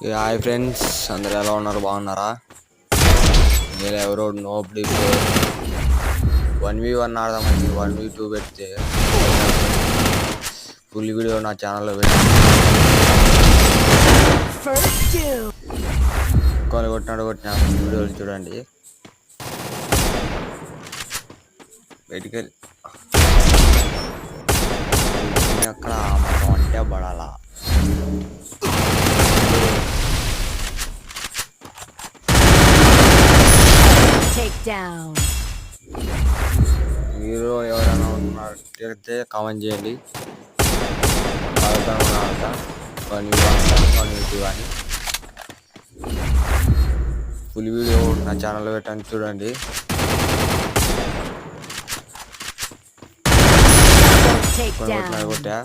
Hi friends, అందరు ఎలా ఉన్నారు? బాగున్నారా? నేను ఎవరో నోబడి 1v1 ఆడదామని 1v2 పెడితే ఫుల్ వీడియో నా ఛానల్లో కొట్టిన వీడియోలు చూడండి. బయటికి అక్కడ మొత్తం అంటే పడాలా. హీరో ఎవరైనా ఉన్నట్లయితే కామెంట్ చేయండి. కానీ ఫుల్ వీడియో నా ఛానల్లో పెట్టండి, చూడండి. కొట్టా